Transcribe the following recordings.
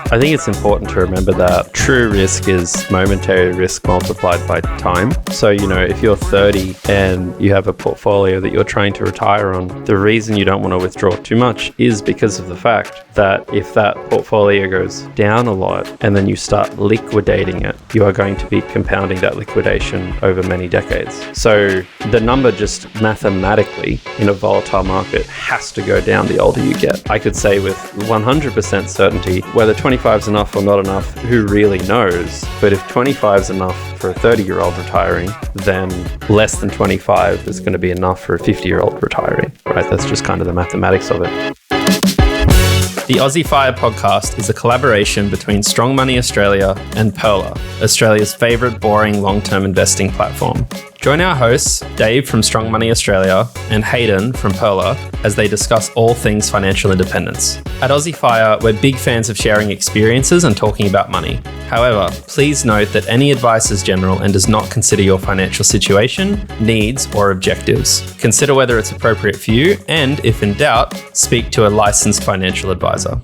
I think it's important to remember that true risk is momentary risk multiplied by time. So, if you're 30 and you have a portfolio that you're trying to retire on, the reason you don't want to withdraw too much is because of the fact that if that portfolio goes down a lot and then you start liquidating it, you are going to be compounding that liquidation over many decades. So the number just mathematically in a volatile market has to go down the older you get. I could say with 100% certainty whether 25 is enough or not enough, who really knows? But if 25 is enough for a 30-year-old retiring, then less than 25 is going to be enough for a 50-year-old retiring, right? That's just kind of the mathematics of it. The Aussie Fire podcast is a collaboration between Strong Money Australia and Pearler, Australia's favourite boring long-term investing platform. Join our hosts, Dave from Strong Money Australia and Hayden from Pearler, as they discuss all things financial independence. At Aussie Fire, we're big fans of sharing experiences and talking about money. However, please note that any advice is general and does not consider your financial situation, needs, or objectives. Consider whether it's appropriate for you, and if in doubt, speak to a licensed financial advisor.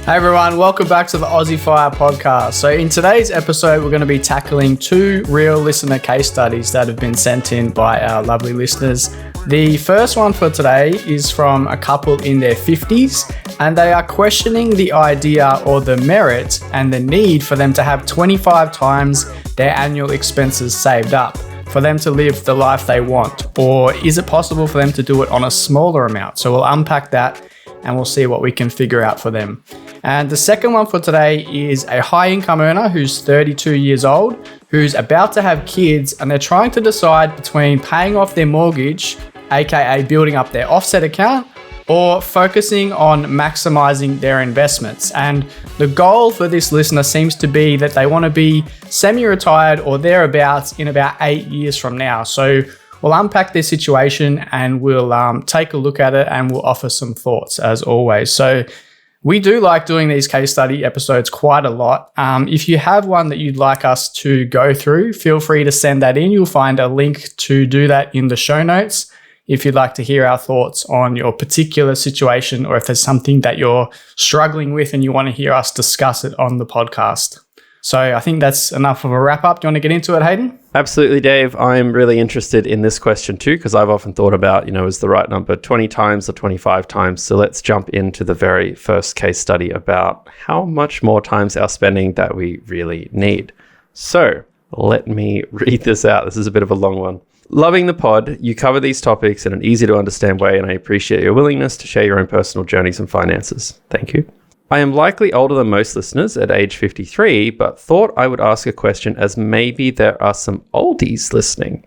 Hey everyone, welcome back to the Aussie Fire podcast. So in today's episode, we're going to be tackling 2 real listener case studies that have been sent in by our lovely listeners. The first one for today is from a couple in their 50s, and they are questioning the idea or the merit and the need for them to have 25 times their annual expenses saved up for them to live the life they want. Or is it possible for them to do it on a smaller amount? So we'll unpack that and we'll see what we can figure out for them. And the second one for today is a high income earner who's 32 years old, who's about to have kids, and they're trying to decide between paying off their mortgage, aka building up their offset account, or focusing on maximizing their investments. And the goal for this listener seems to be that they want to be semi-retired or thereabouts in about 8 years from now. So we'll unpack their situation and we'll take a look at it and we'll offer some thoughts as always. So we do like doing these case study episodes quite a lot. If you have one that you'd like us to go through, feel free to send that in. You'll find a link to do that in the show notes if you'd like to hear our thoughts on your particular situation, or if there's something that you're struggling with and you want to hear us discuss it on the podcast. So I think that's enough of a wrap up. Do you want to get into it, Hayden? Absolutely, Dave. I'm really interested in this question too, because I've often thought about, is the right number 20 times or 25 times? So let's jump into the very first case study about how much more times our spending that we really need. So let me read this out. This is a bit of a long one. Loving the pod. You cover these topics in an easy to understand way, and I appreciate your willingness to share your own personal journeys and finances. Thank you. I am likely older than most listeners at age 53, but thought I would ask a question as maybe there are some oldies listening.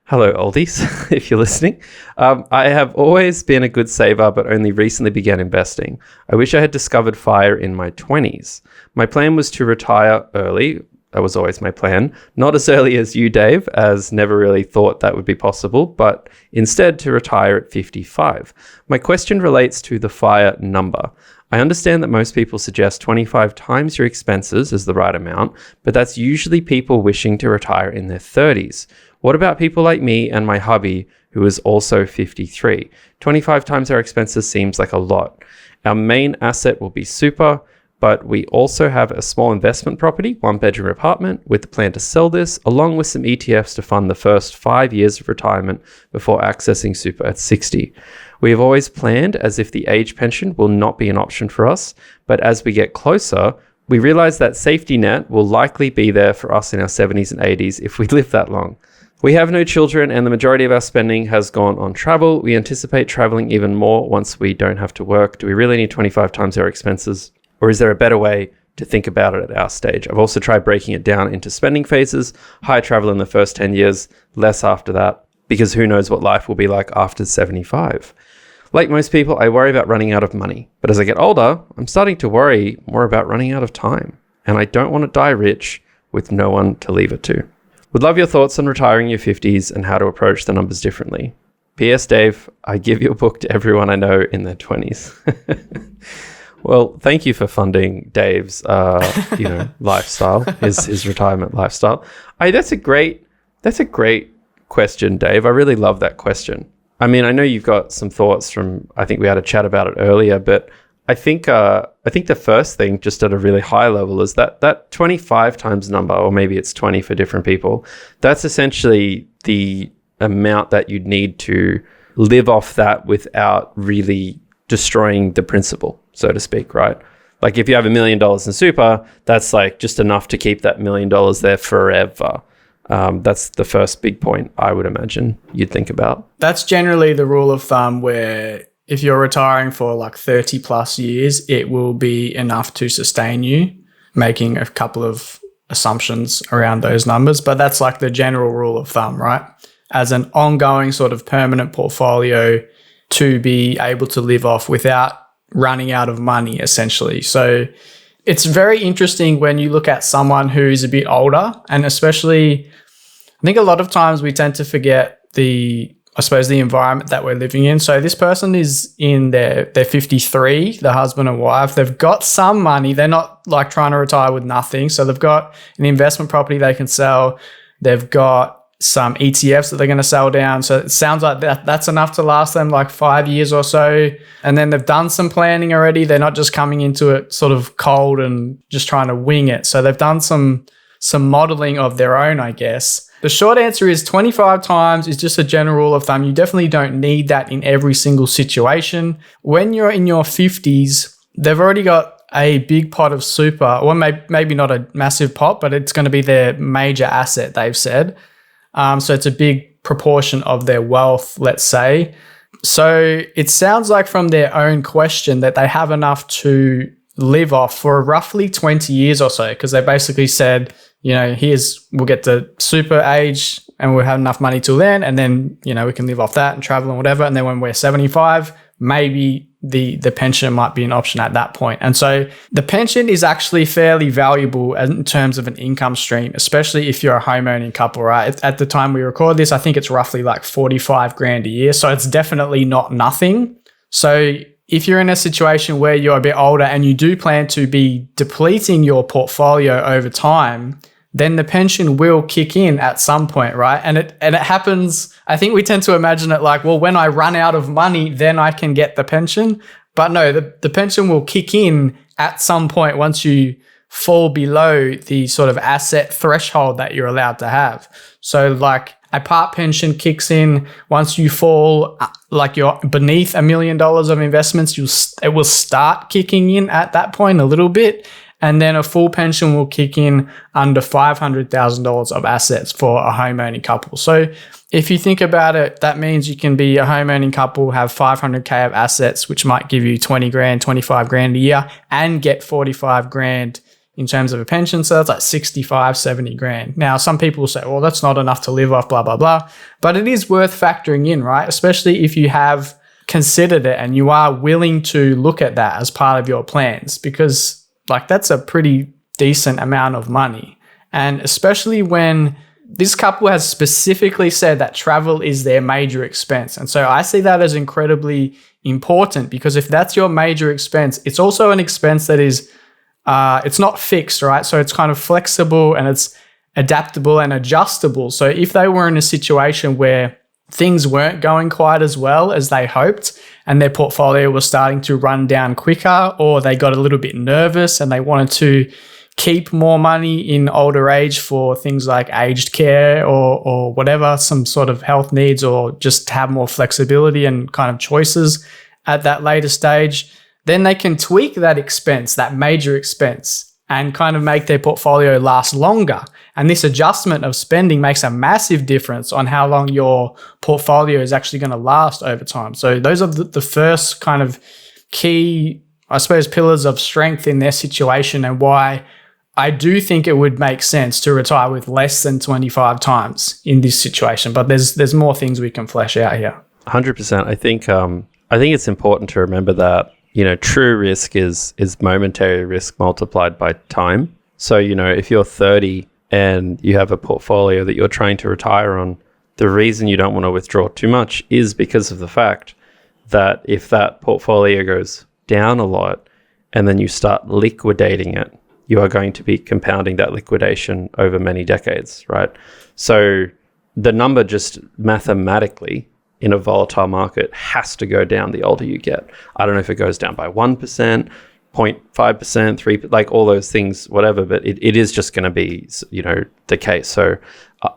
Hello, oldies, if you're listening. I have always been a good saver, but only recently began investing. I wish I had discovered FIRE in my 20s. My plan was to retire early. That was always my plan. Not as early as you, Dave, as never really thought that would be possible, but instead to retire at 55. My question relates to the FIRE number. I understand that most people suggest 25 times your expenses is the right amount, but that's usually people wishing to retire in their 30s. What about people like me and my hubby, who is also 53? 25 times our expenses seems like a lot. Our main asset will be super, but we also have a small investment property, 1-bedroom apartment, with the plan to sell this, along with some ETFs to fund the first 5 years of retirement before accessing super at 60. We have always planned as if the age pension will not be an option for us, but as we get closer, we realize that safety net will likely be there for us in our 70s and 80s if we live that long. We have no children and the majority of our spending has gone on travel. We anticipate traveling even more once we don't have to work. Do we really need 25 times our expenses? Or is there a better way to think about it at our stage? I've also tried breaking it down into spending phases, high travel in the first 10 years, less after that, because who knows what life will be like after 75. Like most people, I worry about running out of money. But as I get older, I'm starting to worry more about running out of time. And I don't want to die rich with no one to leave it to. Would love your thoughts on retiring in your 50s and how to approach the numbers differently. P.S. Dave, I give your book to everyone I know in their 20s. Well, thank you for funding Dave's, lifestyle, his retirement lifestyle. That's a great question, Dave. I really love that question. I mean, I know you've got some thoughts from, I think we had a chat about it earlier, but I think the first thing, just at a really high level, is that 25 times number, or maybe it's 20 for different people. That's essentially the amount that you'd need to live off that without really destroying the principal, so to speak, right? Like if you have $1 million in super, that's like just enough to keep that $1 million there forever. That's the first big point I would imagine you'd think about. That's generally the rule of thumb, where if you're retiring for like 30 plus years, it will be enough to sustain you, making a couple of assumptions around those numbers. But that's like the general rule of thumb, right? As an ongoing sort of permanent portfolio to be able to live off without running out of money, essentially. So it's very interesting when you look at someone who's a bit older, and especially, I think a lot of times we tend to forget the environment that we're living in. So this person is in they're 53, the husband and wife. They've got some money. They're not like trying to retire with nothing. So they've got an investment property they can sell. They've got some ETFs that they're going to sell down. So it sounds like that's enough to last them like 5 years or so. And then they've done some planning already. They're not just coming into it sort of cold and just trying to wing it. So they've done some modeling of their own, I guess. The short answer is 25 times is just a general rule of thumb. You definitely don't need that in every single situation. When you're in your 50s, they've already got a big pot of super, or maybe not a massive pot, but it's going to be their major asset, they've said. So it's a big proportion of their wealth, let's say. So it sounds like from their own question that they have enough to live off for roughly 20 years or so, because they basically said, we'll get to super age and we'll have enough money till then. And then, we can live off that and travel and whatever. And then when we're 75, maybe the pension might be an option at that point. And so the pension is actually fairly valuable in terms of an income stream, especially if you're a home-owning couple, right? At the time we record this, I think it's roughly like 45 grand a year. So it's definitely not nothing. So if you're in a situation where you're a bit older and you do plan to be depleting your portfolio over time, then the pension will kick in at some point, right? And it happens, I think we tend to imagine it like, well, when I run out of money, then I can get the pension. But no, the pension will kick in at some point once you fall below the sort of asset threshold that you're allowed to have. So like a part pension kicks in once you fall, like you're beneath $1 million of investments, it will start kicking in at that point a little bit. And then a full pension will kick in under $500,000 of assets for a home-owning couple. So if you think about it, that means you can be a home-owning couple, have $500K of assets, which might give you 20 grand, 25 grand a year, and get 45 grand in terms of a pension. So that's like 65, 70 grand. Now, some people will say, well, that's not enough to live off, blah, blah, blah. But it is worth factoring in, right? Especially if you have considered it and you are willing to look at that as part of your plans, because like that's a pretty decent amount of money. And especially when this couple has specifically said that travel is their major expense. And so I see that as incredibly important, because if that's your major expense, it's also an expense that is, it's not fixed, right? So it's kind of flexible and it's adaptable and adjustable. So if they were in a situation where things weren't going quite as well as they hoped and their portfolio was starting to run down quicker, or they got a little bit nervous and they wanted to keep more money in older age for things like aged care or whatever, some sort of health needs, or just have more flexibility and kind of choices at that later stage, then they can tweak that expense, that major expense, and kind of make their portfolio last longer. And this adjustment of spending makes a massive difference on how long your portfolio is actually going to last over time. So those are the first kind of key, I suppose, pillars of strength in their situation, and why I do think it would make sense to retire with less than 25 times in this situation. But there's more things we can flesh out here. 100%. I think it's important to remember that, true risk is momentary risk multiplied by time. So, if you're 30 and you have a portfolio that you're trying to retire on, the reason you don't want to withdraw too much is because of the fact that if that portfolio goes down a lot and then you start liquidating it, you are going to be compounding that liquidation over many decades, right? So the number just mathematically in a volatile market has to go down the older you get. I don't know if it goes down by 1%, 0.5%, 3%, like all those things, whatever, but it is just going to be, the case. So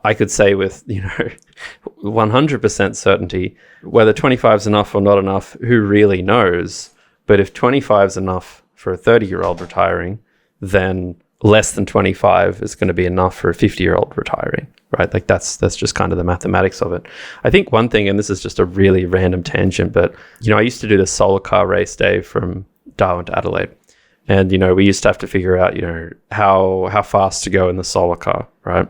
I could say with, 100% certainty, whether 25 is enough or not enough, who really knows? But if 25 is enough for a 30-year-old retiring, then less than 25 is going to be enough for a 50-year-old retiring, right? Like that's just kind of the mathematics of it. I think one thing, and this is just a really random tangent, but, I used to do the solar car race day from Darwin to Adelaide. And, we used to have to figure out, how fast to go in the solar car, right?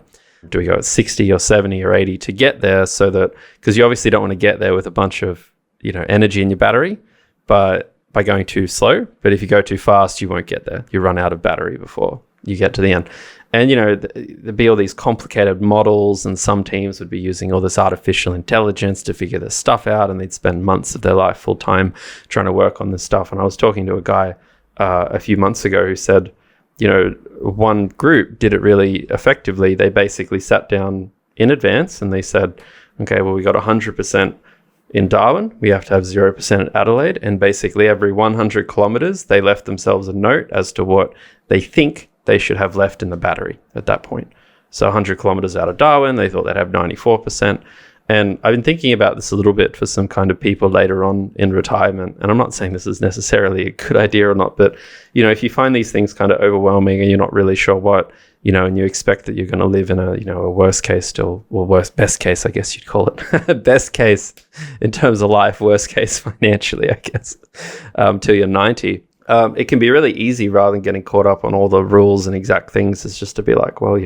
Do we go at 60 or 70 or 80 to get there so that, because you obviously don't want to get there with a bunch of, energy in your battery, but by going too slow. But if you go too fast, you won't get there. You run out of battery before you get to the end. And, there'd be all these complicated models, and some teams would be using all this artificial intelligence to figure this stuff out, and they'd spend months of their life full time trying to work on this stuff. And I was talking to a guy a few months ago who said, one group did it really effectively. They basically sat down in advance and they said, okay, well, we got 100% in Darwin. We have to have 0% at Adelaide. And basically every 100 kilometers, they left themselves a note as to what they think they should have left in the battery at that point. So 100 kilometers out of Darwin, they thought they'd have 94%. And I've been thinking about this a little bit for some kind of people later on in retirement. And I'm not saying this is necessarily a good idea or not, but, if you find these things kind of overwhelming and you're not really sure what, and you expect that you're going to live in a worst case still, or best case, I guess you'd call it. Best case in terms of life, worst case financially, I guess, till you're 90. It can be really easy, rather than getting caught up on all the rules and exact things, is just to be like, well,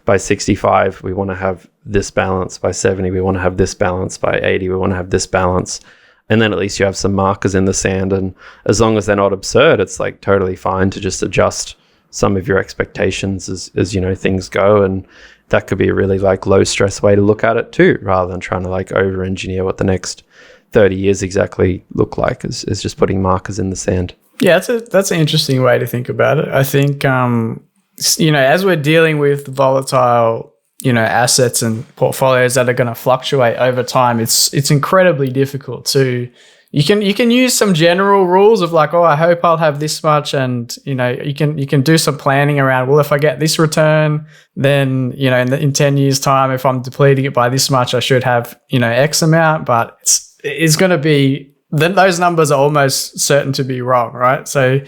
by 65, we want to have this balance. By 70, we want to have this balance. By 80, we want to have this balance. And then at least you have some markers in the sand. And as long as they're not absurd, it's like totally fine to just adjust some of your expectations as things go. And that could be a really like low stress way to look at it too, rather than trying to like over engineer what the next 30 years exactly look like, is just putting markers in the sand. Yeah, that's an interesting way to think about it. I think, as we're dealing with volatile, assets and portfolios that are going to fluctuate over time, it's incredibly difficult to. You can use some general rules of like, oh, I hope I'll have this much, and you can do some planning around. Well, if I get this return, then in 10 years' time, if I'm depleting it by this much, I should have X amount. But it's going to be. Then those numbers are almost certain to be wrong, right? So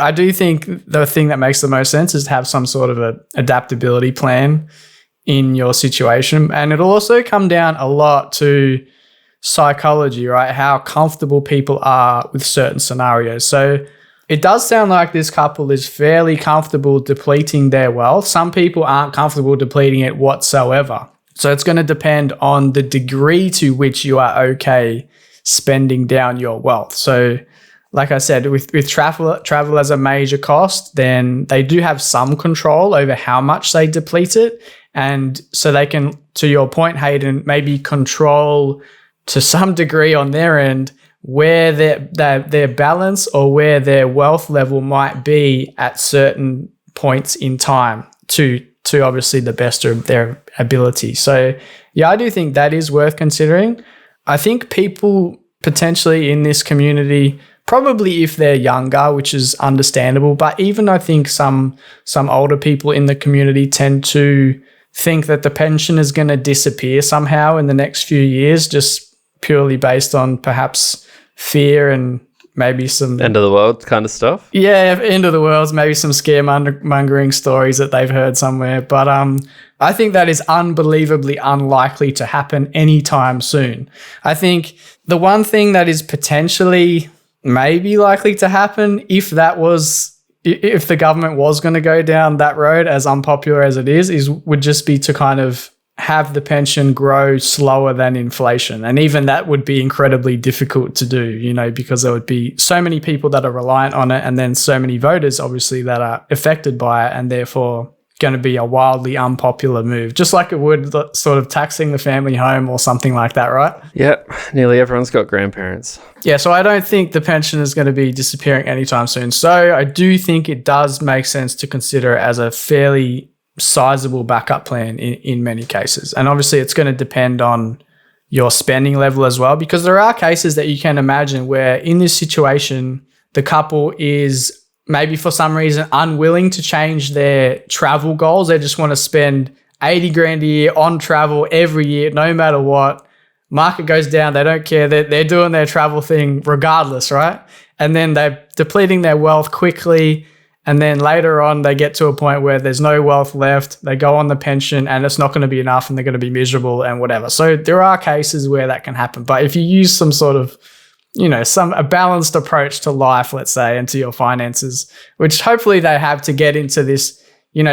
I do think the thing that makes the most sense is to have some sort of a adaptability plan in your situation. And it'll also come down a lot to psychology, right? How comfortable people are with certain scenarios. So it does sound like this couple is fairly comfortable depleting their wealth. Some people aren't comfortable depleting it whatsoever. So it's going to depend on the degree to which you are okay spending down your wealth. So like I said, with travel as a major cost, then they do have some control over how much they deplete it. And so they can, to your point, Hayden, maybe control to some degree on their end where their balance or where their wealth level might be at certain points in time to obviously the best of their ability. So yeah, I do think that is worth considering. I think people potentially in this community, probably if they're younger, which is understandable, but even I think some older people in the community tend to think that the pension is going to disappear somehow in the next few years, just purely based on perhaps fear and maybe some end of the world kind of stuff. Yeah, end of the world, maybe some scaremongering stories that they've heard somewhere. But I think that is unbelievably unlikely to happen anytime soon. I think the one thing that is potentially maybe likely to happen if the government was going to go down that road, as unpopular as it is would just be to kind of have the pension grow slower than inflation. And even that would be incredibly difficult to do, because there would be so many people that are reliant on it and then so many voters, obviously, that are affected by it and therefore going to be a wildly unpopular move, just like it would sort of taxing the family home or something like that, right? Yep, nearly everyone's got grandparents. Yeah, so I don't think the pension is going to be disappearing anytime soon. So I do think it does make sense to consider it as a fairly sizable backup plan in many cases. And obviously it's going to depend on, your spending level as well, because there are cases that you can imagine where in this situation, the couple is maybe for some reason unwilling to change their travel goals. They just want to spend 80 grand a year on travel every year, no matter what. Market goes down, they don't care. They're doing their travel thing regardless, right? And then they're depleting their wealth quickly. And then later on, they get to a point where there's no wealth left. They go on the pension and it's not going to be enough and they're going to be miserable and whatever. So there are cases where that can happen. But if you use some sort of, a balanced approach to life, let's say, and to your finances, which hopefully they have to get into this,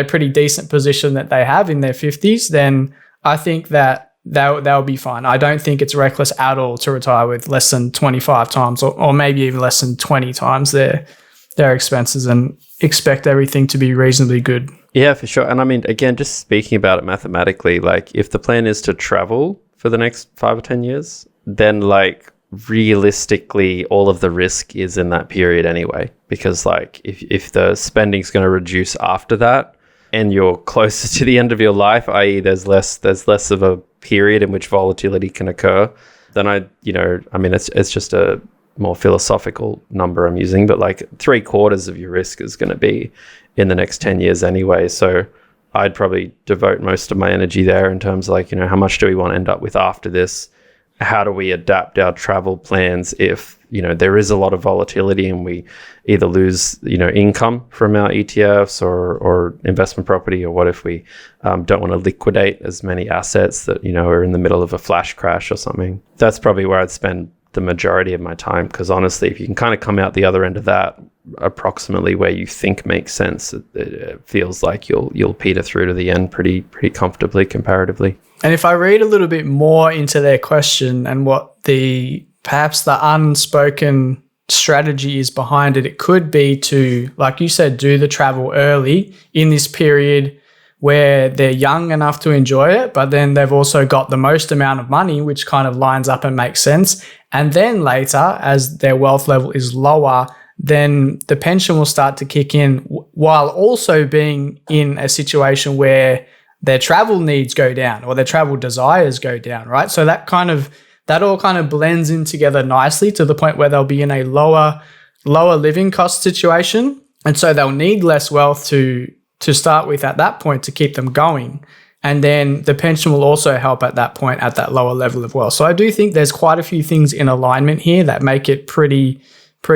pretty decent position that they have in their 50s, then I think that they'll be fine. I don't think it's reckless at all to retire with less than 25 times or maybe even less than 20 times their expenses and expect everything to be reasonably good. Yeah, for sure. And I mean, again, just speaking about it mathematically, like if the plan is to travel for the next 5 or 10 years, then like realistically, all of the risk is in that period anyway, because like if the spending's going to reduce after that and you're closer to the end of your life, i.e. there's less of a period in which volatility can occur, then it's just a more philosophical number I'm using, but like 3/4 of your risk is going to be in the next 10 years anyway. So I'd probably devote most of my energy there in terms of like, how much do we want to end up with after this? How do we adapt our travel plans if, there is a lot of volatility and we either lose, income from our ETFs or investment property, or what if we don't want to liquidate as many assets that, are in the middle of a flash crash or something? That's probably where I'd spend the majority of my time, because honestly, if you can kind of come out the other end of that approximately where you think makes sense, it feels like you'll peter through to the end pretty comfortably comparatively. And if I read a little bit more into their question and what perhaps the unspoken strategy is behind it, it could be to, like you said, do the travel early in this period where they're young enough to enjoy it, but then they've also got the most amount of money, which kind of lines up and makes sense. And then later, as their wealth level is lower, then the pension will start to kick in, while also being in a situation where their travel needs go down or their travel desires go down, right? So that all kind of blends in together nicely to the point where they'll be in a lower living cost situation. And so they'll need less wealth to start with at that point to keep them going. And then the pension will also help at that point at that lower level of wealth. So I do think there's quite a few things in alignment here that make it pretty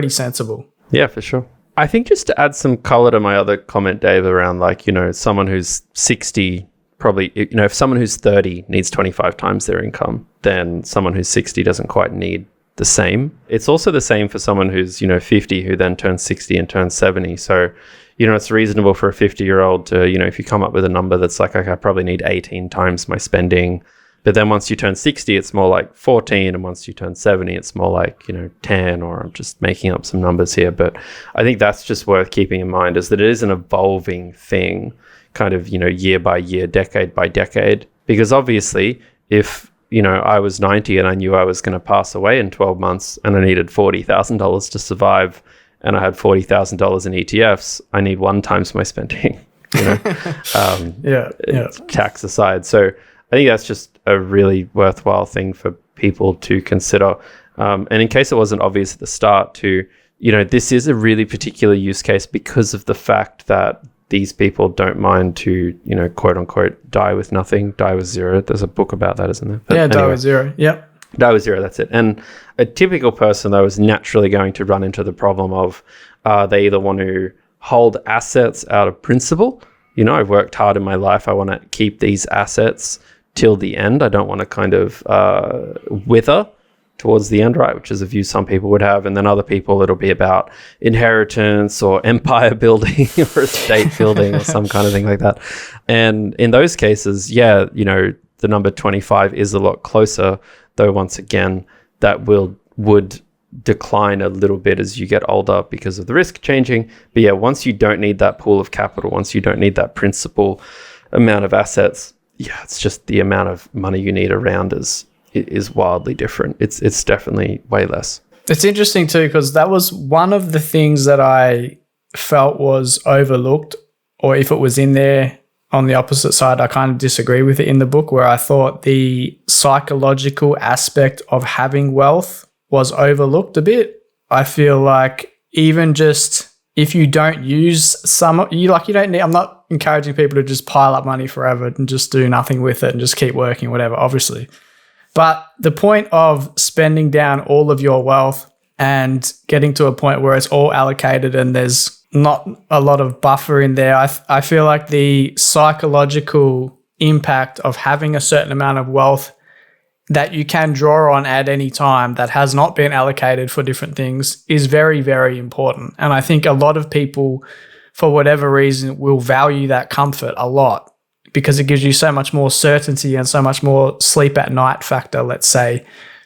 sensible. Yeah, for sure. I think just to add some color to my other comment, Dave, around like, someone who's 60, probably, if someone who's 30 needs 25 times their income, then someone who's 60 doesn't quite need the same. It's also the same for someone who's, 50 who then turns 60 and turns 70. So, it's reasonable for a 50-year-old to, if you come up with a number that's like, okay, I probably need 18 times my spending. But then once you turn 60, it's more like 14. And once you turn 70, it's more like, 10, or I'm just making up some numbers here. But I think that's just worth keeping in mind, is that it is an evolving thing, kind of, year by year, decade by decade. Because obviously, if, I was 90 and I knew I was going to pass away in 12 months and I needed $40,000 to survive, and I had $40,000 in ETFs, I need 1 times my spending, tax aside. So I think that's just a really worthwhile thing for people to consider. And in case it wasn't obvious at the start too, this is a really particular use case because of the fact that these people don't mind to, quote unquote, die with nothing, die with zero. There's a book about that, isn't there? But anyway, die with zero. Yep. Die with zero, that's it. And a typical person, though, is naturally going to run into the problem of they either want to hold assets out of principle. I've worked hard in my life. I want to keep these assets till the end. I don't want to kind of wither towards the end, right? Which is a view some people would have. And then other people, it'll be about inheritance or empire building or estate building or some kind of thing like that. And in those cases, the number 25 is a lot closer, though once again, that would decline a little bit as you get older because of the risk changing. But yeah, once you don't need that pool of capital, once you don't need that principal amount of assets, it's just the amount of money you need around is wildly different. It's definitely way less. It's interesting too, because that was one of the things that I felt was overlooked, or if it was in there, on the opposite side, I kind of disagree with it in the book, where I thought the psychological aspect of having wealth was overlooked a bit. I feel like even just if you don't use you don't need, I'm not encouraging people to just pile up money forever and just do nothing with it and just keep working, whatever, obviously. But the point of spending down all of your wealth and getting to a point where it's all allocated and there's not a lot of buffer in there, I feel like the psychological impact of having a certain amount of wealth that you can draw on at any time that has not been allocated for different things is very, very important. And I think a lot of people, for whatever reason, will value that comfort a lot because it gives you so much more certainty and so much more sleep at night factor, let's say,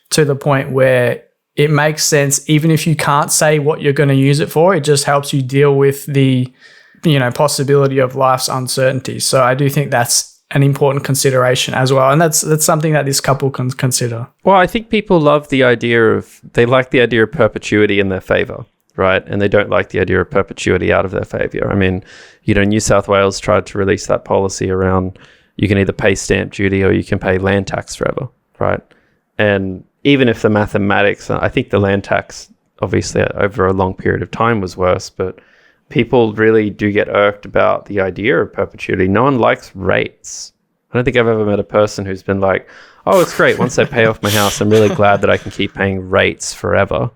to the point where it makes sense. Even if you can't say what you're going to use it for, it just helps you deal with the, possibility of life's uncertainty. So I do think that's an important consideration as well. And that's something that this couple can consider. Well, I think people like the idea of perpetuity in their favor, right? And they don't like the idea of perpetuity out of their favor. I mean, New South Wales tried to release that policy around you can either pay stamp duty or you can pay land tax forever, right? And even if the mathematics, I think the land tax, obviously over a long period of time was worse, but people really do get irked about the idea of perpetuity. No one likes rates. I don't think I've ever met a person who's been like, oh, it's great. Once I pay off my house, I'm really glad that I can keep paying rates forever.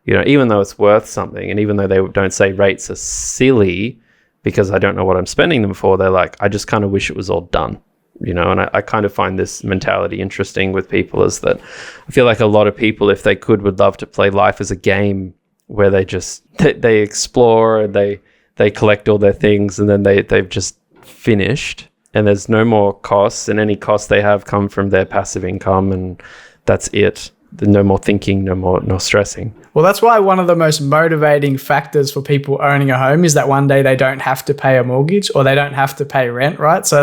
Even though it's worth something, and even though they don't say rates are silly because I don't know what I'm spending them for, they're like, I just kind of wish it was all done. And I kind of find this mentality interesting with people, is that I feel like a lot of people, if they could, would love to play life as a game where they explore and they collect all their things and then they've just finished and there's no more costs, and any costs they have come from their passive income, and that's it. No more thinking, no stressing. Well, that's why one of the most motivating factors for people owning a home is that one day they don't have to pay a mortgage or they don't have to pay rent, right? So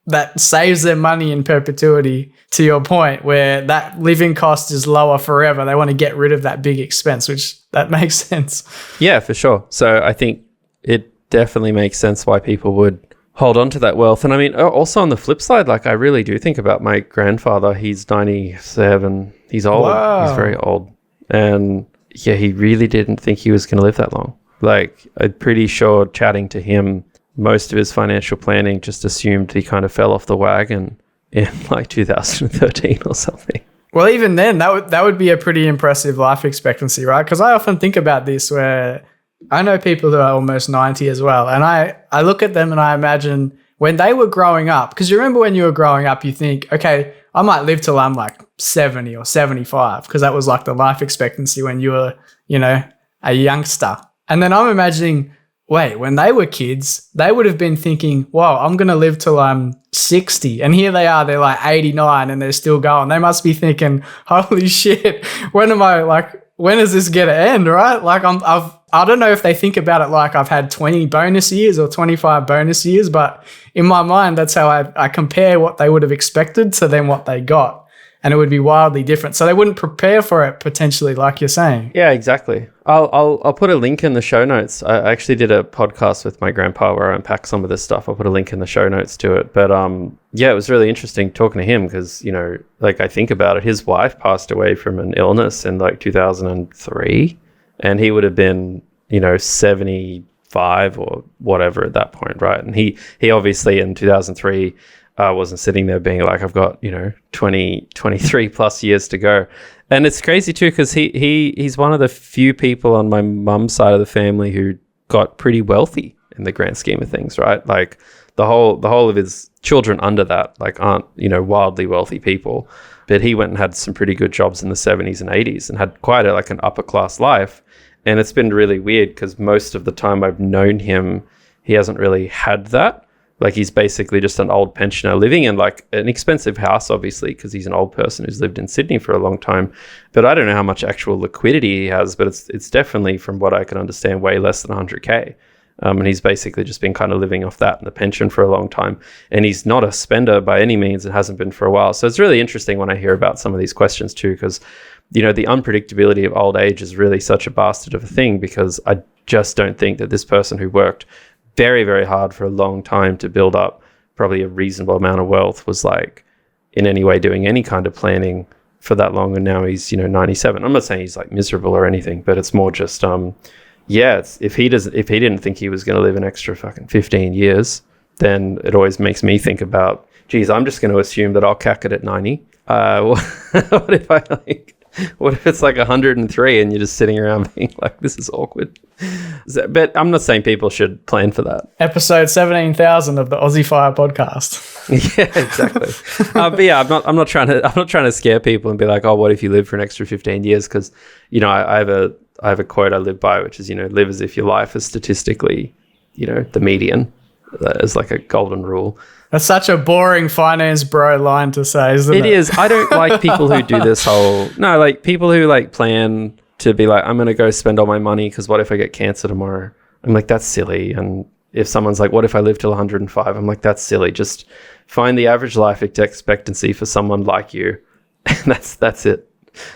that saves them money in perpetuity, to your point, where that living cost is lower forever. They want to get rid of that big expense, which that makes sense. Yeah, for sure. So I think it definitely makes sense why people would hold on to that wealth. And I mean, also on the flip side, like I really do think about my grandfather. He's 97. He's old. Wow. He's very old. And yeah, he really didn't think he was going to live that long. Like, I'm pretty sure chatting to him, most of his financial planning just assumed he kind of fell off the wagon in like 2013 or something. Well, even then, that would be a pretty impressive life expectancy, right? Because I often think about this, where I know people who are almost 90 as well, and I look at them and I imagine when they were growing up, because you remember when you were growing up, you think, okay, I might live till I'm like 70 or 75, because that was like the life expectancy when you were, a youngster. And then I'm imagining, wait, when they were kids, they would have been thinking, wow, I'm going to live till I'm 60. And here they are, they're like 89 and they're still going. They must be thinking, holy shit, when is this going to end, right? Like I don't know if they think about it like I've had 20 bonus years or 25 bonus years, but in my mind, that's how I compare what they would have expected to then what they got. And it would be wildly different. So they wouldn't prepare for it potentially, like you're saying. Yeah, exactly. I'll put a link in the show notes. I actually did a podcast with my grandpa where I unpack some of this stuff. I'll put a link in the show notes to it. But yeah, it was really interesting talking to him because, like I think about it, his wife passed away from an illness in like 2003, and he would have been, 75 or whatever at that point, right? And he obviously in 2003 wasn't sitting there being like, I've got 23 plus years to go. And it's crazy too because he's one of the few people on my mum's side of the family who got pretty wealthy in the grand scheme of things, right? Like the whole of his children under that like aren't wildly wealthy people, but he went and had some pretty good jobs in the 70s and 80s and had quite an upper class life. And it's been really weird because most of the time I've known him, he hasn't really had that. Like he's basically just an old pensioner living in like an expensive house, obviously, because he's an old person who's lived in Sydney for a long time. But I don't know how much actual liquidity he has, but it's definitely, from what I can understand, way less than 100K. And he's basically just been kind of living off that and the pension for a long time. And he's not a spender by any means and hasn't been for a while. So it's really interesting when I hear about some of these questions too, because, the unpredictability of old age is really such a bastard of a thing, because I just don't think that this person who worked very, very hard for a long time to build up probably a reasonable amount of wealth, was like in any way doing any kind of planning for that long, and now he's 97. I'm not saying he's like miserable or anything, but it's more just if he didn't think he was going to live an extra fucking 15 years, then it always makes me think about, geez, I'm just going to assume that I'll cack it at 90. What if it's like 103 and you're just sitting around being like, this is awkward? But I'm not saying people should plan for that. Episode 17,000 of the Aussie Fire podcast. Yeah, exactly. But yeah, I'm not trying to scare people and be like, oh, what if you live for an extra 15 years? Because I have a quote I live by, which is live as if your life is statistically the median. That is like a golden rule. That's such a boring finance bro line to say, isn't it? It is. I don't like people who do this people who like plan to be like, I'm going to go spend all my money because what if I get cancer tomorrow? I'm like, that's silly. And if someone's like, what if I live till 105? I'm like, that's silly. Just find the average life expectancy for someone like you. And that's it.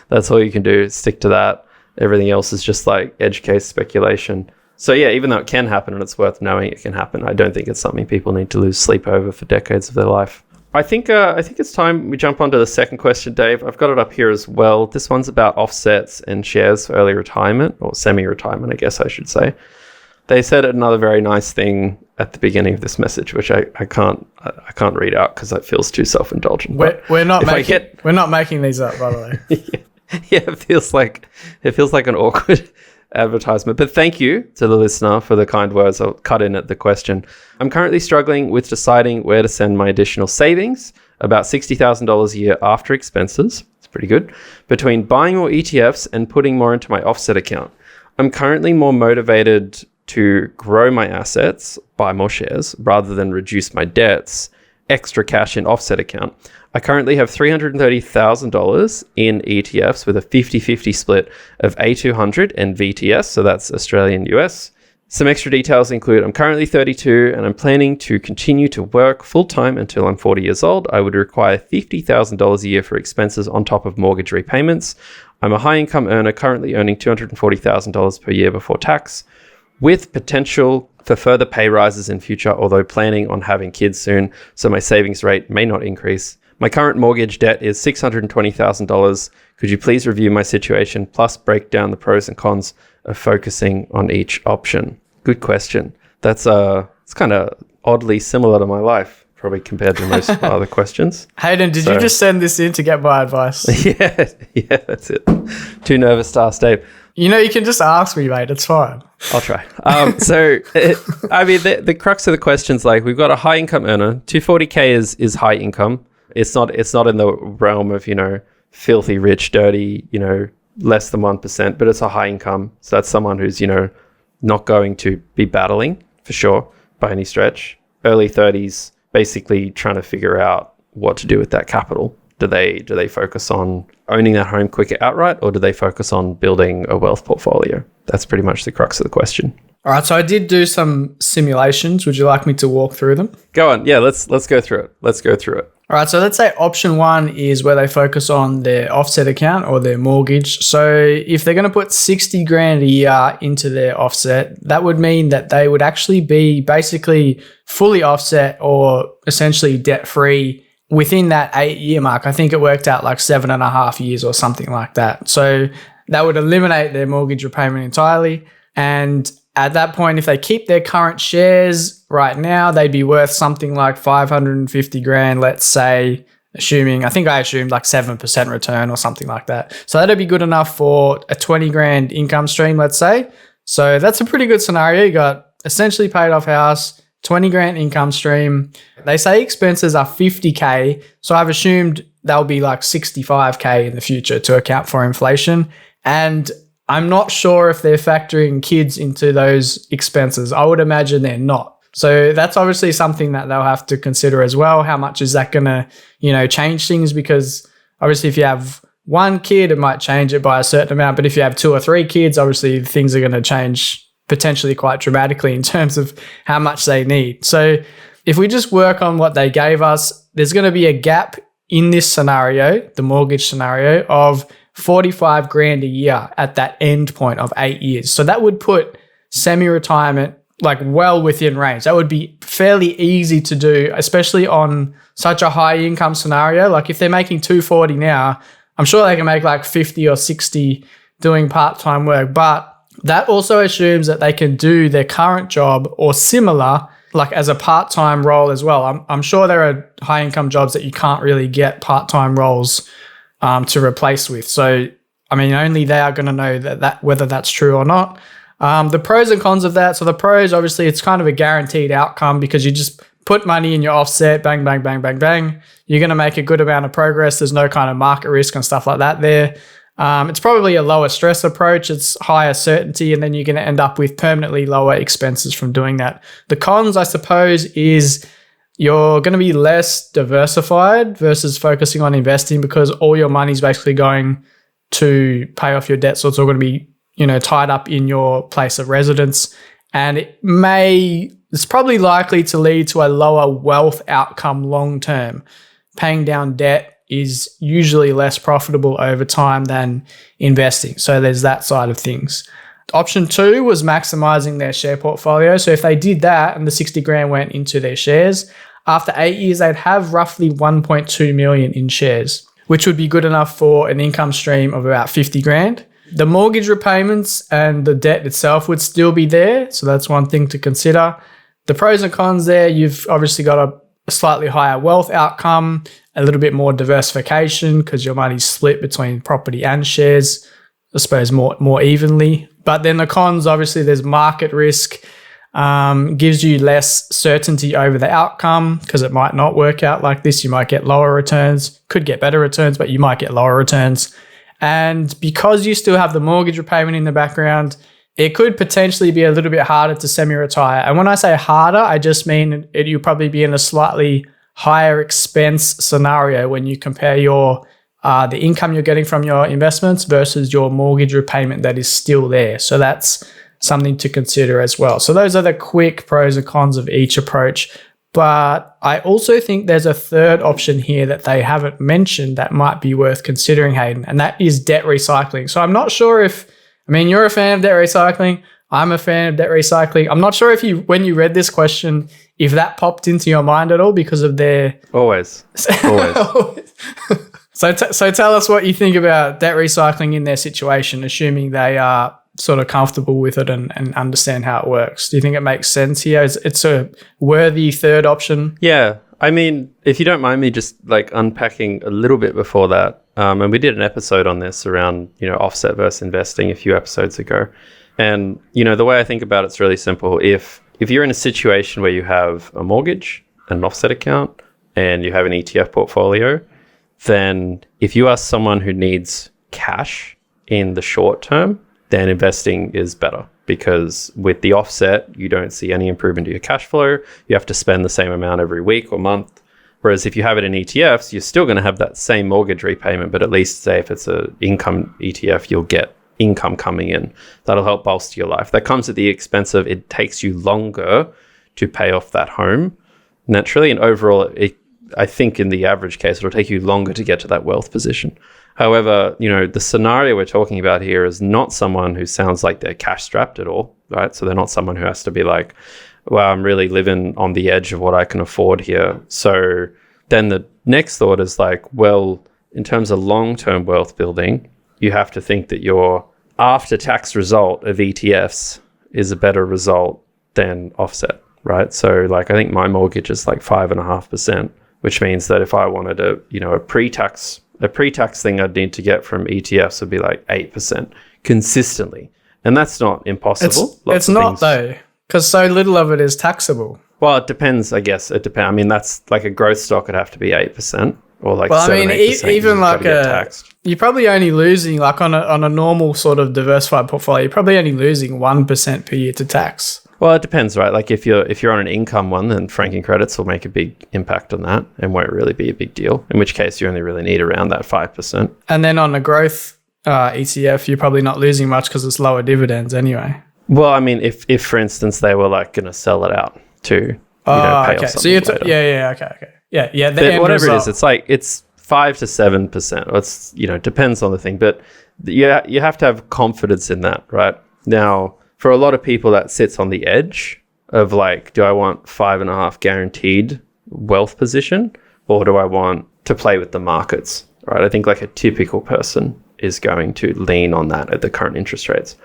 That's all you can do. Stick to that. Everything else is just like edge case speculation. So yeah, even though it can happen and it's worth knowing it can happen, I don't think it's something people need to lose sleep over for decades of their life. I think it's time we jump onto the second question, Dave. I've got it up here as well. This one's about offsets and shares for early retirement, or semi-retirement, I guess I should say. They said another very nice thing at the beginning of this message, which I can't read out because it feels too self-indulgent. We're not making these up, by the way. Yeah, it feels like an awkward advertisement, but thank you to the listener for the kind words. I'll cut in at the question. I'm currently struggling with deciding where to send my additional savings, about $60,000 a year after expenses. It's pretty good. Between buying more ETFs and putting more into my offset account. I'm currently more motivated to grow my assets, buy more shares, rather than reduce my debts, extra cash in offset account. I currently have $330,000 in ETFs with a 50-50 split of A200 and VTS, so that's Australian US. Some extra details include I'm currently 32 and I'm planning to continue to work full-time until I'm 40 years old. I would require $50,000 a year for expenses on top of mortgage repayments. I'm a high-income earner currently earning $240,000 per year before tax, with potential for further pay rises in future, although planning on having kids soon, so my savings rate may not increase. My current mortgage debt is $620,000. Could you please review my situation, plus break down the pros and cons of focusing on each option? Good question. That's it's kind of oddly similar to my life, probably compared to most other questions. Hayden, did you just send this in to get my advice? Yeah, that's it. Too nervous to ask Dave. You can just ask me, mate. It's fine. I'll try. The crux of the question's like, we've got a high income earner. 240K is high income. It's not in the realm of, filthy rich, dirty, less than 1%, but it's a high income. So that's someone who's, not going to be battling for sure by any stretch. Early 30s, basically trying to figure out what to do with that capital. Do they focus on owning that home quicker outright, or do they focus on building a wealth portfolio? That's pretty much the crux of the question. All right, so I did do some simulations. Would you like me to walk through them? Go on. Yeah, let's go through it. All right, so let's say option one is where they focus on their offset account or their mortgage. So if they're going to put 60 grand a year into their offset, that would mean that they would actually be basically fully offset or essentially debt-free within that 8-year mark. I think it worked out like 7.5 years or something like that. So that would eliminate their mortgage repayment entirely. And at that point, if they keep their current shares right now, they'd be worth something like 550 grand, let's say, I assumed like 7% return or something like that. So that'd be good enough for a 20 grand income stream, let's say. So that's a pretty good scenario. You got essentially paid off house, 20 grand income stream. They say expenses are 50K. So I've assumed they'll be like 65K in the future to account for inflation. And I'm not sure if they're factoring kids into those expenses. I would imagine they're not. So that's obviously something that they'll have to consider as well. How much is that going to, change things? Because obviously if you have one kid, it might change it by a certain amount. But if you have 2 or 3 kids, obviously things are going to change potentially quite dramatically in terms of how much they need. So if we just work on what they gave us, there's going to be a gap in this scenario, the mortgage scenario, of 45 grand a year at that end point of 8 years. So that would put semi-retirement like well within range. That would be fairly easy to do, especially on such a high income scenario. Like if they're making 240 now, I'm sure they can make like 50 or 60 doing part-time work. But that also assumes that they can do their current job or similar, like as a part-time role as well. I'm sure there are high income jobs that you can't really get part-time roles to replace with. So, I mean, only they are going to know that whether that's true or not. The pros and cons of that. So the pros, obviously, it's kind of a guaranteed outcome because you just put money in your offset, bang, bang, bang, bang, bang. You're going to make a good amount of progress. There's no kind of market risk and stuff like that there. It's probably a lower stress approach. It's higher certainty, and then you're going to end up with permanently lower expenses from doing that. The cons, I suppose, is you're going to be less diversified versus focusing on investing because all your money's basically going to pay off your debt. So it's all going to be, tied up in your place of residence. And it's probably likely to lead to a lower wealth outcome long term. Paying down debt is usually less profitable over time than investing. So there's that side of things. Option 2 was maximizing their share portfolio. So if they did that and the 60 grand went into their shares, after 8 years, they'd have roughly 1.2 million in shares, which would be good enough for an income stream of about 50 grand. The mortgage repayments and the debt itself would still be there. So that's one thing to consider. The pros and cons there, you've obviously got a slightly higher wealth outcome, a little bit more diversification because your money's split between property and shares, I suppose more evenly. But then the cons, obviously there's market risk, gives you less certainty over the outcome because it might not work out like this. You might get lower returns, could get better returns, but you might get lower returns. And because you still have the mortgage repayment in the background, it could potentially be a little bit harder to semi-retire. And when I say harder, I just mean you'll probably be in a slightly higher expense scenario when you compare the income you're getting from your investments versus your mortgage repayment that is still there. So that's something to consider as well. So those are the quick pros and cons of each approach. But I also think there's a third option here that they haven't mentioned that might be worth considering, Hayden, and that is debt recycling. So I'm not sure you're a fan of debt recycling. I'm a fan of debt recycling. I'm not sure if when you read this question, if that popped into your mind at all because of their... Always. So tell us what you think about debt recycling in their situation, assuming they are sort of comfortable with it and understand how it works. Do you think it makes sense here? It's a worthy third option? Yeah. I mean, if you don't mind me just like unpacking a little bit before that, and we did an episode on this around, offset versus investing a few episodes ago. And, the way I think about it's really simple. If you're in a situation where you have a mortgage, an offset account, and you have an ETF portfolio, then if you are someone who needs cash in the short term, then investing is better because with the offset, you don't see any improvement to your cash flow. You have to spend the same amount every week or month. Whereas if you have it in ETFs, you're still going to have that same mortgage repayment, but at least say if it's an income ETF, you'll get income coming in. That'll help bolster your life. That comes at the expense of it takes you longer to pay off that home naturally. And overall, I think in the average case, it'll take you longer to get to that wealth position. However, the scenario we're talking about here is not someone who sounds like they're cash strapped at all, right? So they're not someone who has to be like, well, I'm really living on the edge of what I can afford here. So then the next thought is like, well, in terms of long-term wealth building, you have to think that your after-tax result of ETFs is a better result than offset, right? So like, I think my mortgage is like 5.5%, which means that if I wanted a pre-tax thing I'd need to get from ETFs would be like 8% consistently. And that's not impossible. It's not though, because so little of it is taxable. Well, it depends, I guess. It depends. I mean, that's like a growth stock would have to be 8% or like 7-8%. Even like you're probably only losing like on a normal sort of diversified portfolio, you're probably only losing 1% per year to tax. Well, it depends, right? Like if you're on an income one, then franking credits will make a big impact on that and won't really be a big deal, in which case you only really need around that 5%. And then on a growth ETF, you're probably not losing much because it's lower dividends anyway. Well, I mean, if for instance, they were like going to sell it out to pay off something later. Okay. Yeah. But whatever it is, it's like, it's 5 to 7%. It's, depends on the thing, but you have to have confidence in that, right? Now, for a lot of people that sits on the edge of like, do I want 5.5 guaranteed wealth position, or do I want to play with the markets, right? I think like a typical person is going to lean on that at the current interest rates.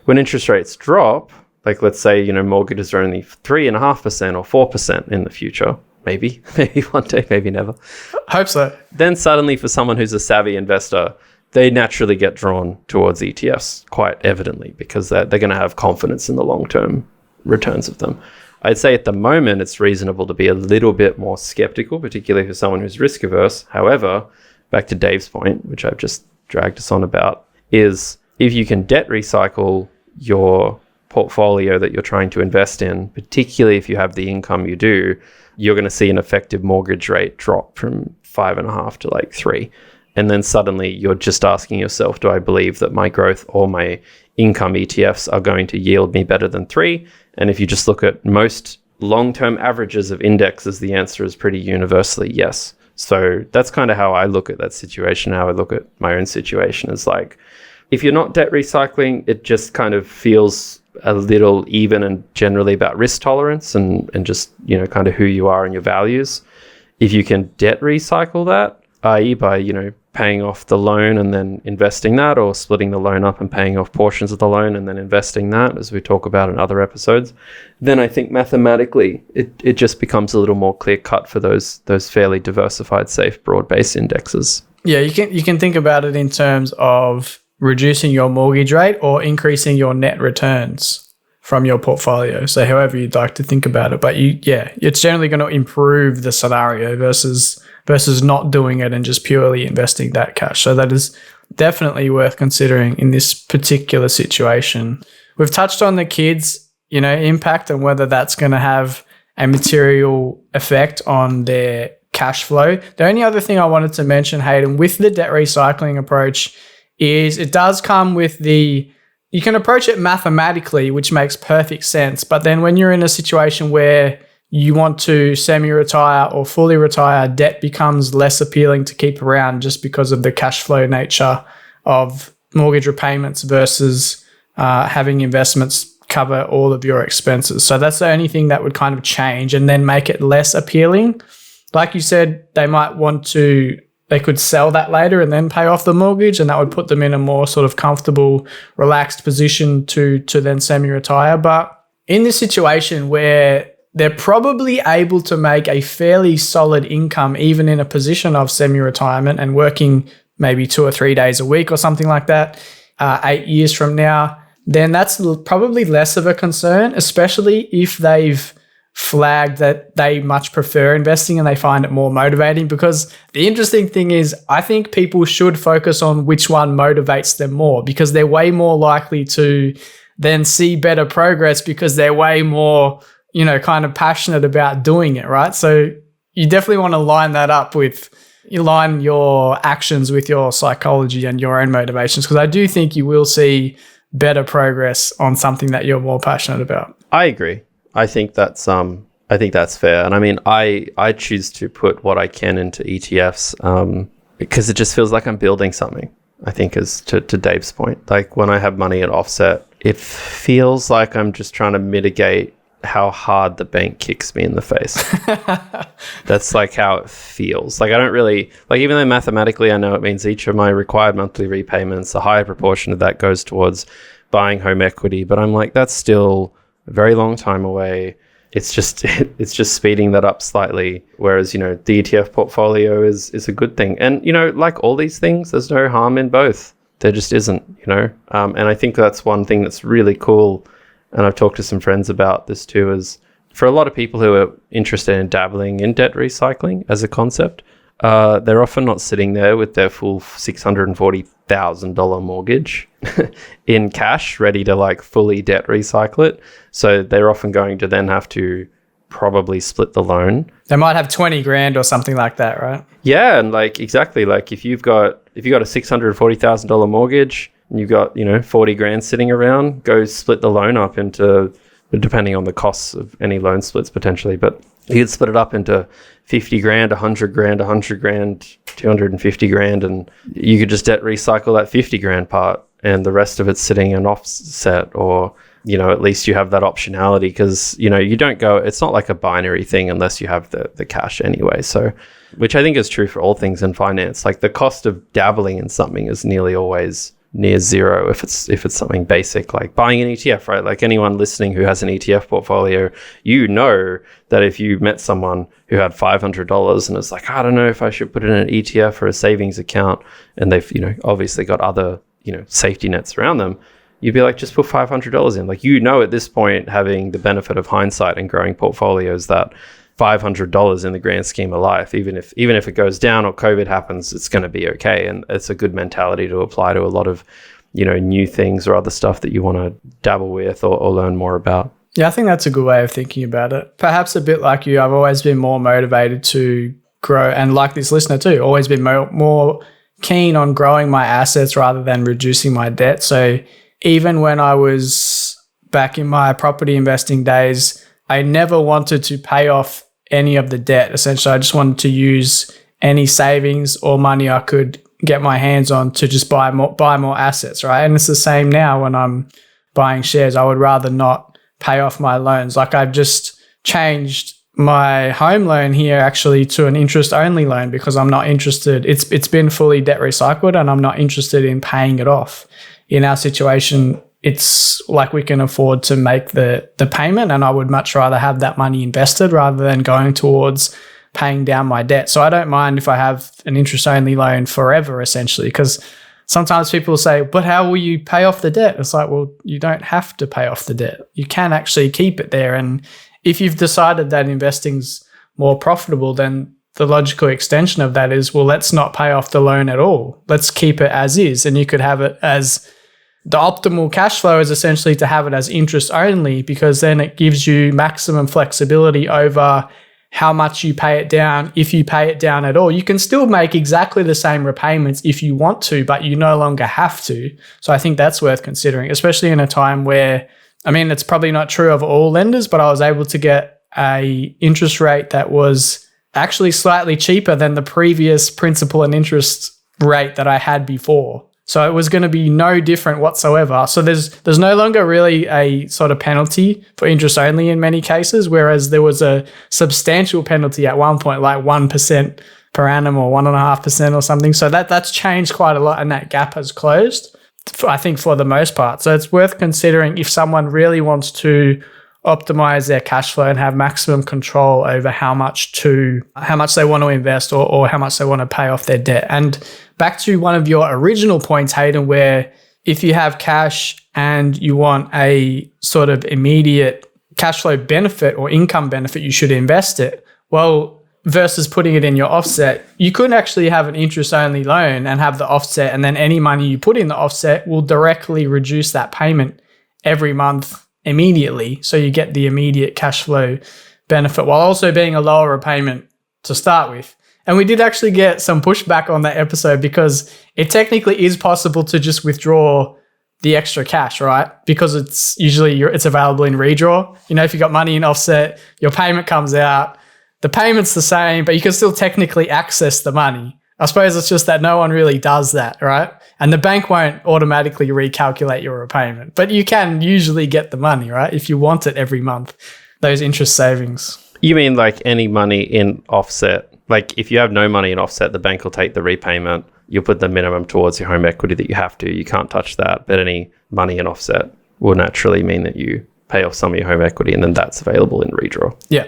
When interest rates drop, like let's say, mortgages are only 3.5% or 4% in the future, maybe one day, maybe never. Hope so. Then suddenly for someone who's a savvy investor, they naturally get drawn towards ETFs quite evidently because they're going to have confidence in the long-term returns of them. I'd say at the moment, it's reasonable to be a little bit more skeptical, particularly for someone who's risk averse. However, back to Dave's point, which I've just dragged us on about, is if you can debt recycle your portfolio that you're trying to invest in, particularly if you have the income you do, you're going to see an effective mortgage rate drop from 5.5 to like 3. And then suddenly you're just asking yourself, do I believe that my growth or my income ETFs are going to yield me better than 3? And if you just look at most long-term averages of indexes, the answer is pretty universally yes. So that's kind of how I look at that situation, how I look at my own situation is like, if you're not debt recycling, it just kind of feels a little even and generally about risk tolerance and just, kind of who you are and your values. If you can debt recycle that, i.e. by, paying off the loan and then investing that, or splitting the loan up and paying off portions of the loan and then investing that, as we talk about in other episodes, then I think mathematically it just becomes a little more clear cut for those fairly diversified, safe, broad-based indexes. Yeah, you can think about it in terms of reducing your mortgage rate or increasing your net returns from your portfolio. So however you'd like to think about it, but it's generally going to improve the scenario versus not doing it and just purely investing that cash. So that is definitely worth considering in this particular situation. We've touched on the kids, impact and whether that's going to have a material effect on their cash flow. The only other thing I wanted to mention, Hayden, with the debt recycling approach is it does come with you can approach it mathematically, which makes perfect sense. But then when you're in a situation where you want to semi-retire or fully retire, debt becomes less appealing to keep around just because of the cash flow nature of mortgage repayments versus having investments cover all of your expenses. So that's the only thing that would kind of change and then make it less appealing. Like you said, they could sell that later and then pay off the mortgage, and that would put them in a more sort of comfortable, relaxed position to then semi-retire. But in this situation where they're probably able to make a fairly solid income, even in a position of semi-retirement and working maybe 2 or 3 days a week or something like that, 8 years from now, then that's probably less of a concern, especially if they've flagged that they much prefer investing and they find it more motivating. Because the interesting thing is, I think people should focus on which one motivates them more, because they're way more likely to then see better progress because they're way more kind of passionate about doing it, right? So you definitely want to line your actions with your psychology and your own motivations, because I do think you will see better progress on something that you're more passionate about. I agree. I think that's fair. And I mean, I choose to put what I can into ETFs because it just feels like I'm building something, I think, is to Dave's point. Like when I have money at offset, it feels like I'm just trying to mitigate how hard the bank kicks me in the face. That's like how it feels. Like I don't really, like even though mathematically I know it means each of my required monthly repayments, a higher proportion of that goes towards buying home equity, but I'm like, that's still a very long time away. It's just speeding that up slightly. Whereas, the ETF portfolio is a good thing. And, like all these things, there's no harm in both. There just isn't, and I think that's one thing that's really cool. And I've talked to some friends about this too, is for a lot of people who are interested in dabbling in debt recycling as a concept, they're often not sitting there with their full $640,000 mortgage in cash, ready to like fully debt recycle it. So they're often going to then have to probably split the loan. They might have 20 grand or something like that, right? Yeah, and like exactly, like if you've got a $640,000 mortgage and you've got 40 grand sitting around, go split the loan up into, depending on the costs of any loan splits potentially, but you could split it up into 50 grand, 100 grand, 100 grand, 250 grand, and you could just debt recycle that 50 grand part and the rest of it's sitting in offset or at least you have that optionality because, you don't go, it's not like a binary thing unless you have the cash anyway. So, which I think is true for all things in finance. Like the cost of dabbling in something is nearly always near zero if it's something basic like buying an ETF, right? Like anyone listening who has an ETF portfolio, that if you met someone who had $500 and it's like, I don't know if I should put it in an ETF or a savings account, and they've, obviously got other, safety nets around them, you'd be like, just put $500 in. Like, at this point, having the benefit of hindsight and growing portfolios, that $500 in the grand scheme of life, even if it goes down or COVID happens, it's going to be okay. And it's a good mentality to apply to a lot of, new things or other stuff that you want to dabble with or learn more about. Yeah, I think that's a good way of thinking about it. Perhaps a bit like you, I've always been more motivated to grow, and like this listener too, always been more keen on growing my assets rather than reducing my debt. So even when I was back in my property investing days, I never wanted to pay off any of the debt. Essentially, I just wanted to use any savings or money I could get my hands on to just buy more assets, right? And it's the same now when I'm buying shares. I would rather not pay off my loans. Like I've just changed my home loan here actually to an interest-only loan because I'm not interested. It's been fully debt recycled and I'm not interested in paying it off. In our situation, it's like we can afford to make the payment, and I would much rather have that money invested rather than going towards paying down my debt. So I don't mind if I have an interest-only loan forever, essentially, because sometimes people say, but how will you pay off the debt? It's like, well, you don't have to pay off the debt. You can actually keep it there. And if you've decided that investing's more profitable, then the logical extension of that is, well, let's not pay off the loan at all. Let's keep it as is. And you could have it as the optimal cash flow is essentially to have it as interest only, because then it gives you maximum flexibility over how much you pay it down. If you pay it down at all, you can still make exactly the same repayments if you want to, but you no longer have to. So I think that's worth considering, especially in a time where, it's probably not true of all lenders, but I was able to get a interest rate that was actually slightly cheaper than the previous principal and interest rate that I had before. So it was going to be no different whatsoever. So there's no longer really a sort of penalty for interest only in many cases, whereas there was a substantial penalty at one point, like 1% per annum or 1.5% or something. So that's changed quite a lot, and that gap has closed, I think, for the most part. So it's worth considering if someone really wants to optimize their cash flow and have maximum control over how much they want to invest or how much they want to pay off their debt. And back to one of your original points, Hayden, where if you have cash and you want a sort of immediate cash flow benefit or income benefit, you should invest it. Well, versus putting it in your offset, you could actually have an interest-only loan and have the offset, and then any money you put in the offset will directly reduce that payment every month immediately. So you get the immediate cash flow benefit while also being a lower repayment to start with. And we did actually get some pushback on that episode because it technically is possible to just withdraw the extra cash, right? Because it's usually it's available in redraw. If you got money in offset, your payment comes out, the payment's the same, but you can still technically access the money. I suppose it's just that no one really does that, right? And the bank won't automatically recalculate your repayment, but you can usually get the money, right? If you want it every month, those interest savings. You mean like any money in offset? Like if you have no money in offset, the bank will take the repayment. You'll put the minimum towards your home equity that you have to. You can't touch that. But any money in offset will naturally mean that you pay off some of your home equity, and then that's available in redraw. Yeah,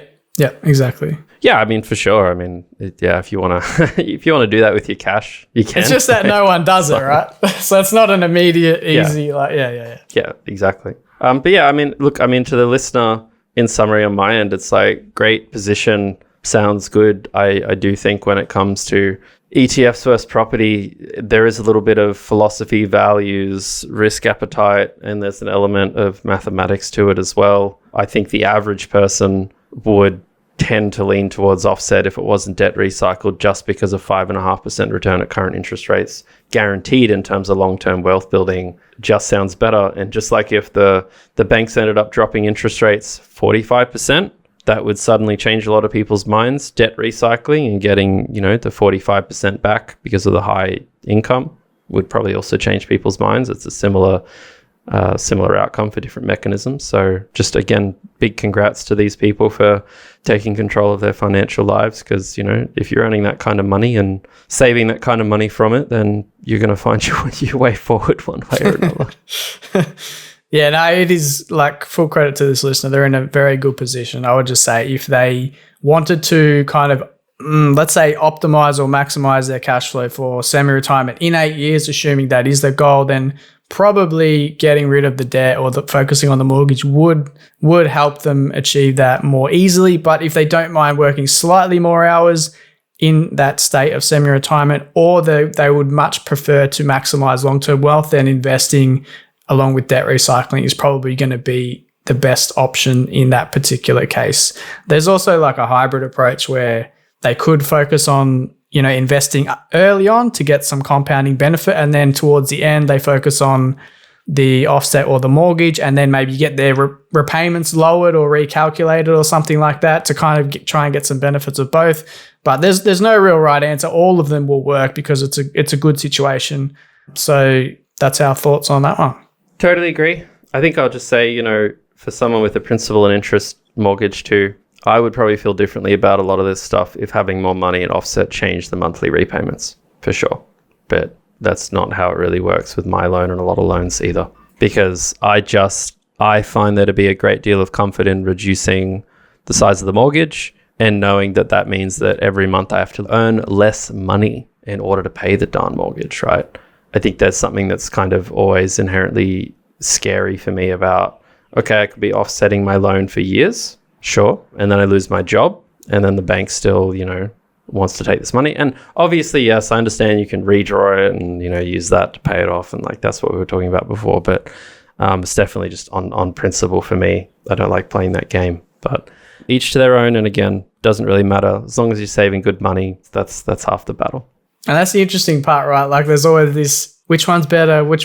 exactly. Yeah, for sure. If you want to do that with your cash, you can. It's just that no one does it, right? So it's not an immediate, easy, Yeah, exactly. But yeah, look, to the listener, in summary on my end, it's like great position, sounds good. I do think when it comes to ETFs versus property, there is a little bit of philosophy, values, risk appetite, and there's an element of mathematics to it as well. I think the average person would tend to lean towards offset if it wasn't debt recycled, just because of 5.5% return at current interest rates guaranteed in terms of long-term wealth building just sounds better. And just like if the banks ended up dropping interest rates 45%, that would suddenly change a lot of people's minds. Debt recycling and getting, the 45% back because of the high income would probably also change people's minds. It's a similar similar outcome for different mechanisms. So just again, big congrats to these people for taking control of their financial lives, because, you know, if you're earning that kind of money and saving that kind of money from it, then you're going to find your way forward one way or another. Yeah, no, it is like full credit to this listener. They're in a very good position. I would just say if they wanted to kind of, let's say, optimize or maximize their cash flow for semi-retirement in 8 years, assuming that is the goal, then probably getting rid of the debt or focusing on the mortgage would help them achieve that more easily. But if they don't mind working slightly more hours in that state of semi-retirement, or they would much prefer to maximize long-term wealth, then investing along with debt recycling is probably going to be the best option in that particular case. There's also like a hybrid approach where they could focus on, you know, investing early on to get some compounding benefit, and then towards the end they focus on the offset or the mortgage, and then maybe get their repayments lowered or recalculated or something like that to kind of try and get some benefits of both. But there's no real right answer. All of them will work because it's a good situation. So that's our thoughts on that one. Totally agree. I think I'll just say, you know, for someone with a principal and interest mortgage too, I would probably feel differently about a lot of this stuff if having more money and offset changed the monthly repayments, for sure. But that's not how it really works with my loan and a lot of loans either, because I find there to be a great deal of comfort in reducing the size of the mortgage and knowing that that means that every month I have to earn less money in order to pay the darn mortgage, right? I think there's something that's kind of always inherently scary for me about, okay, I could be offsetting my loan for years, sure, and then I lose my job, and then the bank still, you know, wants to take this money. And obviously, yes, I understand you can redraw it and, you know, use that to pay it off, and like that's what we were talking about before, but it's definitely just on principle for me. I don't like playing that game, but each to their own, and again, doesn't really matter. As long as you're saving good money, that's half the battle. And that's the interesting part, right? Like there's always this, which one's better? What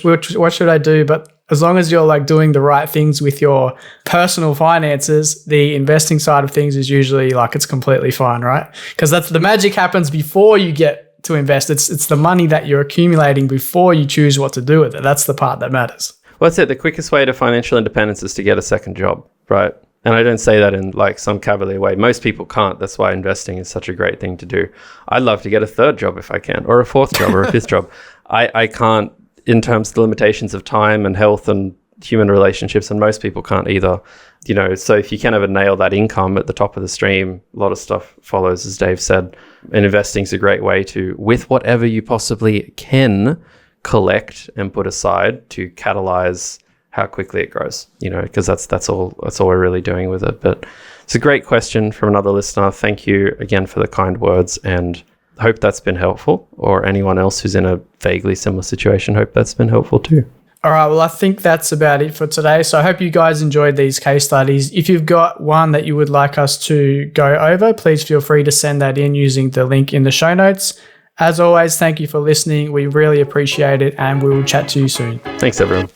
should I do? But as long as you're like doing the right things with your personal finances, the investing side of things is usually like it's completely fine, right? Because that's the magic happens before you get to invest. It's the money that you're accumulating before you choose what to do with it. That's the part that matters. Well, that's it. The quickest way to financial independence is to get a second job, right? And I don't say that in like some cavalier way. Most people can't. That's why investing is such a great thing to do. I'd love to get a third job if I can, or a fourth job, or a fifth job. I can't, in terms of the limitations of time and health and human relationships, and most people can't either. You know, so if you can ever nail that income at the top of the stream, a lot of stuff follows, as Dave said. And investing is a great way to, with whatever you possibly can, collect and put aside to catalyze how quickly it grows, you know, because that's all we're really doing with it. But it's a great question from another listener. Thank you again for the kind words, and hope that's been helpful, or anyone else who's in a vaguely similar situation, hope that's been helpful too. All right, well, I think that's about it for today. So I hope you guys enjoyed these case studies. If you've got one that you would like us to go over, please feel free to send that in using the link in the show notes. As always, thank you for listening. We really appreciate it, and we will chat to you soon. Thanks, everyone.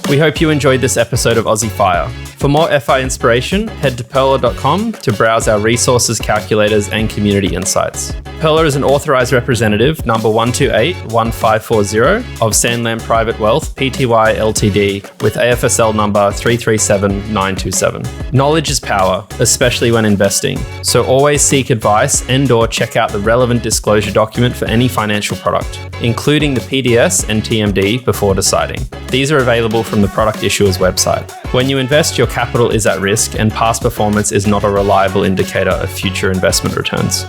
We hope you enjoyed this episode of Aussie Fire. For more FI inspiration, head to Pearler.com to browse our resources, calculators, and community insights. Pearler is an authorized representative number 1281540 of Sandland Private Wealth Pty Ltd with AFSL number 337927. Knowledge is power, especially when investing. So always seek advice and/or check out the relevant disclosure document for any financial product, including the PDS and TMD before deciding. These are available from the product issuer's website. When you invest, your capital is at risk, and past performance is not a reliable indicator of future investment returns.